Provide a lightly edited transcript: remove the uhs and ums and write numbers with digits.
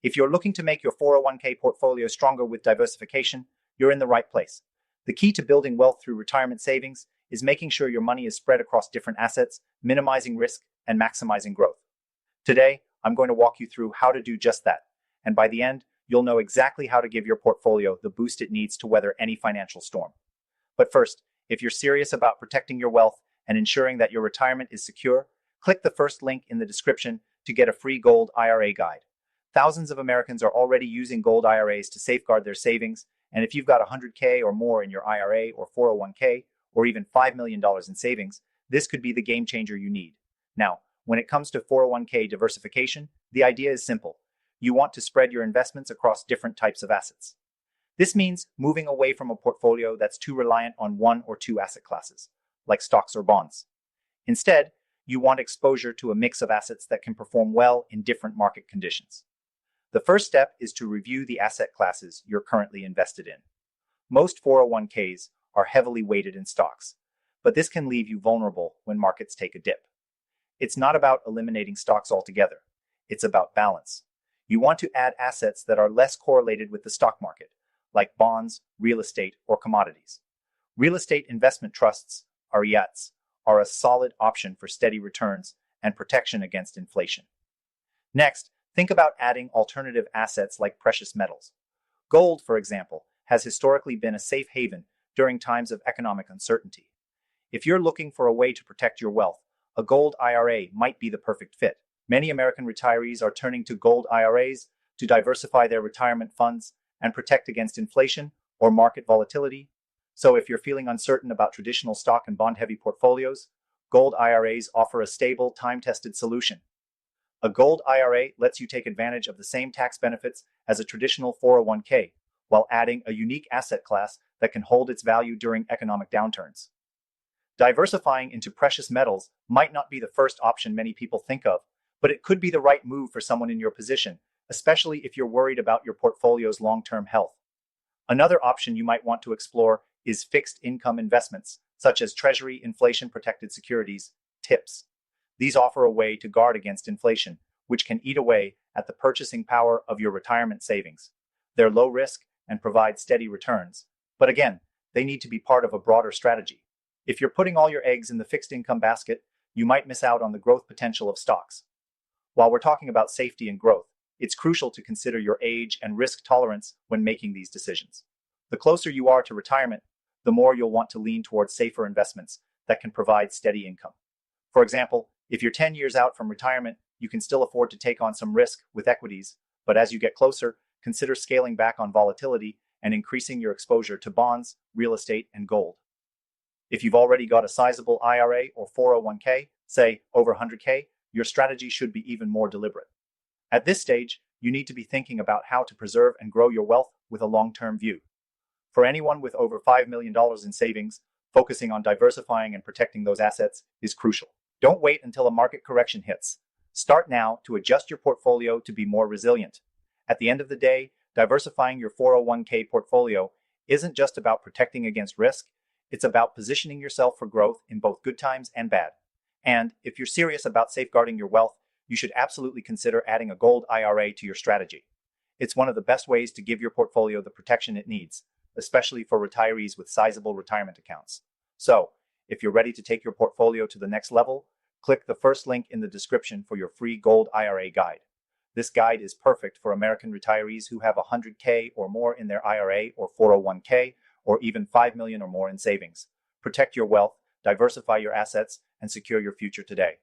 If you're looking to make your 401k portfolio stronger with diversification, you're in the right place. The key to building wealth through retirement savings is making sure your money is spread across different assets, minimizing risk, and maximizing growth. Today, I'm going to walk you through how to do just that. And by the end, you'll know exactly how to give your portfolio the boost it needs to weather any financial storm. But first, if you're serious about protecting your wealth and ensuring that your retirement is secure, click the first link in the description to get a free gold IRA guide. Thousands of Americans are already using gold IRAs to safeguard their savings, and if you've got 100K or more in your IRA or 401k, or even $5 million in savings, this could be the game changer you need. Now, when it comes to 401k diversification, the idea is simple. You want to spread your investments across different types of assets. This means moving away from a portfolio that's too reliant on one or two asset classes, like stocks or bonds. Instead, you want exposure to a mix of assets that can perform well in different market conditions. The first step is to review the asset classes you're currently invested in. Most 401ks are heavily weighted in stocks, but this can leave you vulnerable when markets take a dip. It's not about eliminating stocks altogether. It's about balance. You want to add assets that are less correlated with the stock market, like bonds, real estate, or commodities. Real estate investment trusts, REITs, are a solid option for steady returns and protection against inflation. Next, think about adding alternative assets like precious metals. Gold, for example, has historically been a safe haven during times of economic uncertainty. If you're looking for a way to protect your wealth, a gold IRA might be the perfect fit. Many American retirees are turning to gold IRAs to diversify their retirement funds and protect against inflation or market volatility. So if you're feeling uncertain about traditional stock and bond-heavy portfolios, gold IRAs offer a stable, time-tested solution. A gold IRA lets you take advantage of the same tax benefits as a traditional 401k, while adding a unique asset class that can hold its value during economic downturns. Diversifying into precious metals might not be the first option many people think of, but it could be the right move for someone in your position, especially if you're worried about your portfolio's long-term health. Another option you might want to explore is fixed income investments, such as Treasury inflation-protected securities, TIPS. These offer a way to guard against inflation, which can eat away at the purchasing power of your retirement savings. They're low risk and provide steady returns, but again, they need to be part of a broader strategy. If you're putting all your eggs in the fixed income basket, you might miss out on the growth potential of stocks. While we're talking about safety and growth, it's crucial to consider your age and risk tolerance when making these decisions. The closer you are to retirement, the more you'll want to lean towards safer investments that can provide steady income. For example, if you're 10 years out from retirement, you can still afford to take on some risk with equities, but as you get closer, consider scaling back on volatility and increasing your exposure to bonds, real estate, and gold. If you've already got a sizable IRA or 401k, say over 100k, your strategy should be even more deliberate. At this stage, you need to be thinking about how to preserve and grow your wealth with a long-term view. For anyone with over $5 million in savings, focusing on diversifying and protecting those assets is crucial. Don't wait until a market correction hits. Start now to adjust your portfolio to be more resilient. At the end of the day, diversifying your 401k portfolio isn't just about protecting against risk, it's about positioning yourself for growth in both good times and bad. And if you're serious about safeguarding your wealth, you should absolutely consider adding a gold IRA to your strategy. It's one of the best ways to give your portfolio the protection it needs, especially for retirees with sizable retirement accounts. So, if you're ready to take your portfolio to the next level, click the first link in the description for your free gold IRA guide. This guide is perfect for American retirees who have 100K or more in their IRA or 401k, or even 5 million or more in savings. Protect your wealth, diversify your assets, and secure your future today.